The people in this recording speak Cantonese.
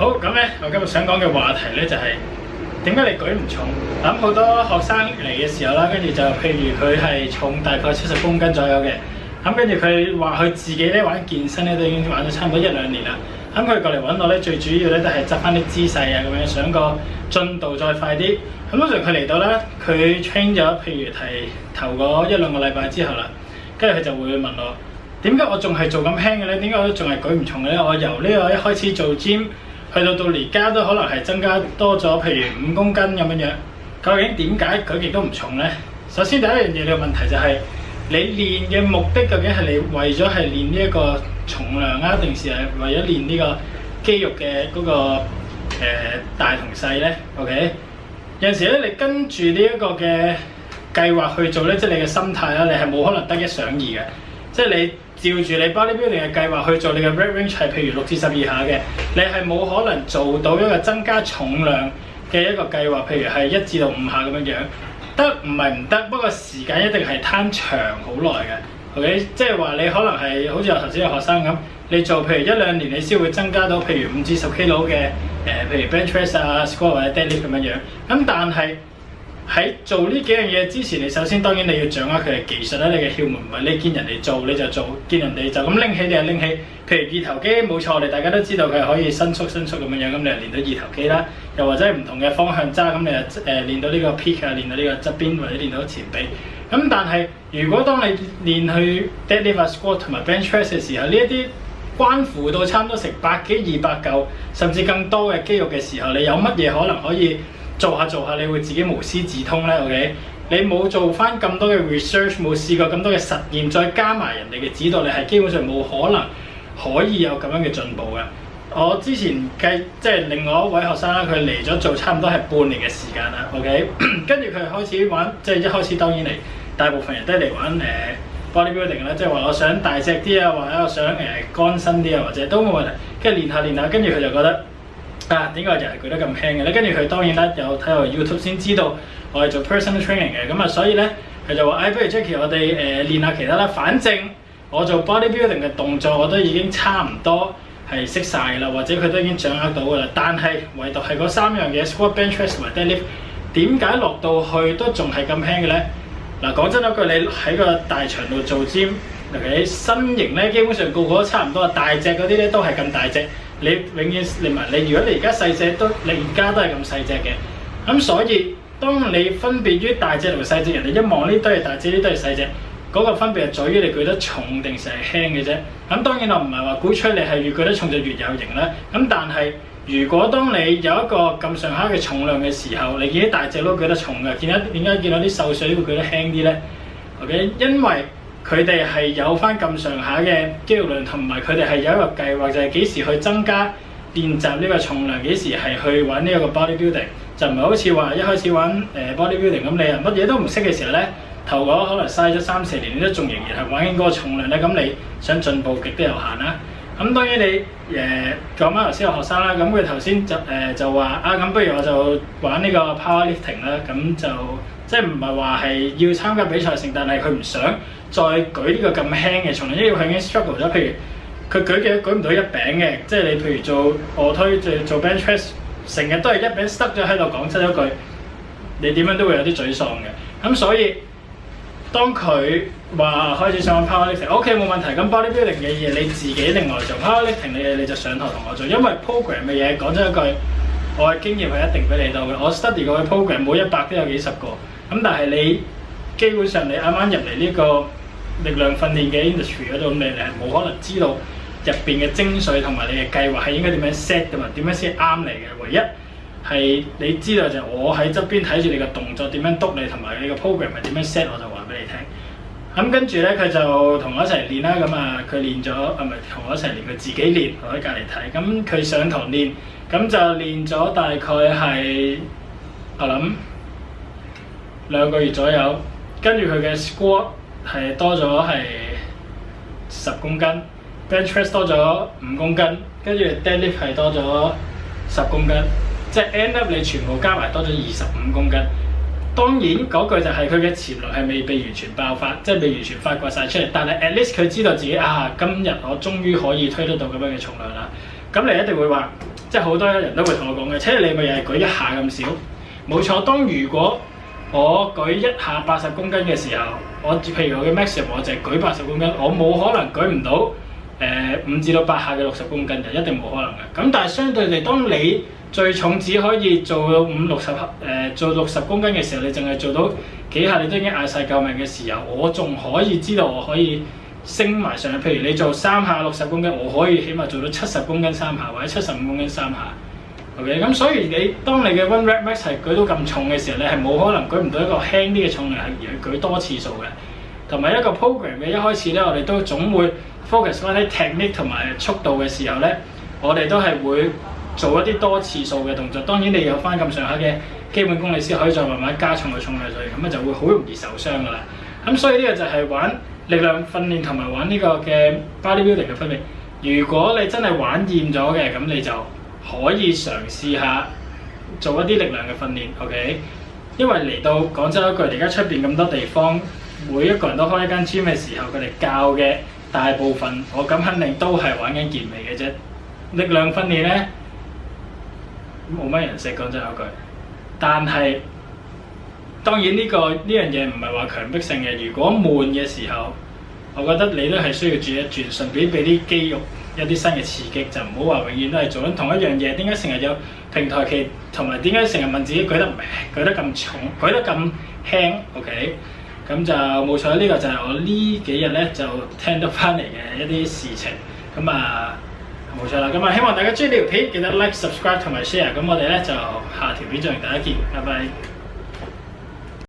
好咁咧，我今日想講嘅話題咧就係點解你舉唔重？咁好多學生嚟嘅時候啦，跟住就譬如佢係重大概70公斤左右嘅，咁跟住佢話佢自己咧玩健身咧都已經玩咗差唔多1-2年啦。咁佢過嚟揾我咧，最主要咧都係執翻啲姿勢啊，咁樣想個進度再快啲。咁通常佢嚟到咧，佢 train 咗，譬如係頭嗰1-2個禮拜之後啦，跟住佢就會問我點解我仲係做咁輕嘅咧？點解我仲係舉唔重嘅咧？我由呢個一開始做 gym 去到而家都可能係增加多咗，譬如5公斤咁樣樣。究竟點解舉極都唔重咧？首先第一樣嘢嘅問題就係你練嘅目的究竟係你為咗係練呢一個重量啊，定是係為咗練呢個肌肉嘅嗰個大同細咧 ？OK， 有陣時咧你跟住呢一個嘅計劃去做咧，即係你嘅心態啦，你係冇可能得一想二嘅。即係你照住你 bodybuilding 嘅計劃去做你嘅 rep range 係譬如6至12下嘅，你係冇可能做到一個增加重量嘅一個計劃，譬如係1至5下咁樣樣。得唔係唔得，不過時間一定係攤長好耐嘅。OK， 即係話你可能係好似我頭先嘅學生咁，你做譬如1-2年，你先會增加到譬如5至10 kg 嘅譬如 bench press 啊、squat 或者 deadlift 咁樣樣。咁但係喺做呢幾樣嘢之前，你首先當然你要掌握佢嘅技術啦，你嘅竅門唔係你見人哋做你就做，見人哋就咁拎起你就拎起。譬如二頭肌冇錯，我哋大家都知道佢係可以伸縮咁樣樣，咁你就練到二頭肌啦。又或者係唔同嘅方向揸，咁你就練到呢個 peak 啊，練到呢個側邊或者練到前臂。咁但係如果當你練去 deadlift、squat 同埋 bench press 嘅時候，呢一啲關乎到差唔多成100幾200嚿甚至更多嘅肌肉嘅時候，你有乜嘢可能可以做下，你會自己無師自通咧 ？OK， 你冇做翻咁多嘅 research， 冇試過咁多嘅實驗，再加埋人哋嘅指導，你係基本上冇可能可以有咁樣嘅進步嘅。我之前即係另外一位學生啦，佢嚟咗做差唔多係半年嘅時間啦。OK， 跟住佢開始玩，即係一開始當然嚟，大部分人都嚟玩bodybuilding 啦，即係話我想大隻啲啊，或者我想乾身啲啊，或者都冇問題。跟住練下，跟住佢就覺得點解人係舉得咁輕嘅咧？跟住佢當然啦，有睇我 YouTube 先知道我係做 personal training 嘅，咁啊，所以咧佢就話：不如 Jackie， 我哋練下其他啦。反正我做 bodybuilding 嘅動作我都已經差唔多係識晒啦，或者佢都已經掌握到噶啦。但係唯獨係嗰3樣嘢 squat、bench press 同埋 deadlift， 點解落到去都仲係咁輕嘅咧？嗱，講真嗰句，你喺個大場度做 gym， 你身形咧基本上個個都差唔多，大隻嗰啲咧都係咁大隻。你永遠你如果你而家細隻你而家都係咁細隻嘅。咁所以當你分別於大隻同細隻，人哋一望呢堆係大隻，呢堆係細隻，嗰個分別係在於你舉得重定成係輕嘅啫。咁當然我唔係話鼓吹你係越舉得重就越有型啦。咁但係如果當你有一個咁上下嘅重量嘅時候，你見啲大隻都舉得重嘅，點解見到啲瘦水會舉得輕啲咧 ？OK， 因為佢哋係有翻咁上下嘅肌肉量，同埋佢哋係有一個計劃，就係幾時去增加練習呢個重量，幾時係去玩呢一個 bodybuilding， 就唔係好似話一開始玩bodybuilding 咁，你乜嘢都唔識嘅時候咧，頭嗰可能嘥咗3-4年，你都仲仍然係玩緊嗰個重量咧，咁你想進步極都有限啦。咁當然你講翻頭先個學生啦，咁佢頭先就話咁不如我就玩呢個 powerlifting 啦，咁就即係唔係話係要參加比賽性，但係佢唔想再舉呢個咁輕嘅重量，因為佢已經 struggle 咗。譬如佢舉唔到一餅嘅，即係你譬如做臥推做 bench press， 成日都係一餅塞咗喺度，講真一句，你點樣都會有啲沮喪嘅。咁所以當佢話開始想玩 powerlifting，OK 冇問題。咁 bodybuilding 嘅嘢你自己另外做 ，powerlifting 嘅嘢你就上堂同我做，因為 program 嘅嘢講真一句，我嘅經驗係一定俾你到嘅。我 study 過嘅 program 每100都有幾十個，咁但係你基本上你啱啱入嚟呢個力量訓練嘅 industry 嗰度，你係冇可能知道入邊嘅精髓同埋你嘅計劃係應該點樣 set 㗎嘛？點樣先啱你嘅？唯一係你知道就係我喺側邊睇住你嘅動作點樣督你，同埋你個 program 係點樣 set， 我就話俾你聽。咁跟住咧，佢就同我一齊練啦。咁啊，佢練咗唔係同我一齊練，佢自己練，我喺隔離睇。咁佢上堂練，咁就練咗大概係我諗2個月左右。跟住佢嘅 squat 係多咗係10公斤 ，bench press 多咗5公斤，跟住 deadlift 係多咗10公斤，即係 end up 你全部加埋多咗25公斤。當然嗰句就係佢嘅潛能係未被完全爆發，即係未完全發掘晒出嚟。但係 at least 佢知道自己今日我終於可以推得到咁樣嘅重量啦。咁你一定會話即係好多人都會同我講嘅，即係你咪又係舉一下咁少。冇錯，如果我舉一下80公斤嘅時候，譬如我嘅 maximum 我就係舉80公斤，我冇可能舉唔到5至到8下嘅60公斤，就一定冇可能嘅。咁但係相對地，當你最重只可以做到做60公斤嘅時候，你淨係做到幾下，你都已經嗌晒救命嘅時候，我仲可以知道我可以升埋上去。譬如你做3下60公斤，我可以起碼做到70公斤3下，或者75公斤3下。OK， 咁所以當你嘅 one rep max 係舉到咁重嘅時候，你係冇可能舉唔到一個輕啲嘅重量而去舉多次數嘅。同埋一個 program 嘅一開始咧，我哋都總會 focus 翻喺 technique 同埋速度嘅時候咧，我哋都係會做一啲多次數嘅動作。當然你有翻咁上下嘅基本功，你先可以再慢慢加重個重量上去，咁就會好容易受傷噶啦。咁所以呢個就係玩力量訓練同埋玩呢個嘅 bodybuilding 嘅分別。如果你真係玩厭咗嘅，咁你就可以嘗試下做一啲力量嘅訓練 ，OK？ 因為嚟到講真一句，而家出邊咁多地方，每一個人都開一間 gym 嘅時候，佢哋教嘅大部分，我咁肯定都係玩緊健美嘅啫。力量訓練咧冇乜人識，講真一句。但係當然呢樣嘢唔係話強迫性嘅。如果悶嘅時候，我覺得你都係需要轉一轉，順便俾啲肌肉一啲新嘅刺激，就唔好話永遠都係做緊同一樣嘢。點解成日有平台期，同埋點解成日問自己舉得咁重，舉得咁輕 ？OK， 咁就冇錯，呢個就係我呢幾日咧就聽到翻嚟嘅一啲事情。咁啊冇錯啦，咁啊希望大家中意呢條片，記得 like、subscribe 同埋 share。咁我哋咧就下條片再同大家見，拜拜。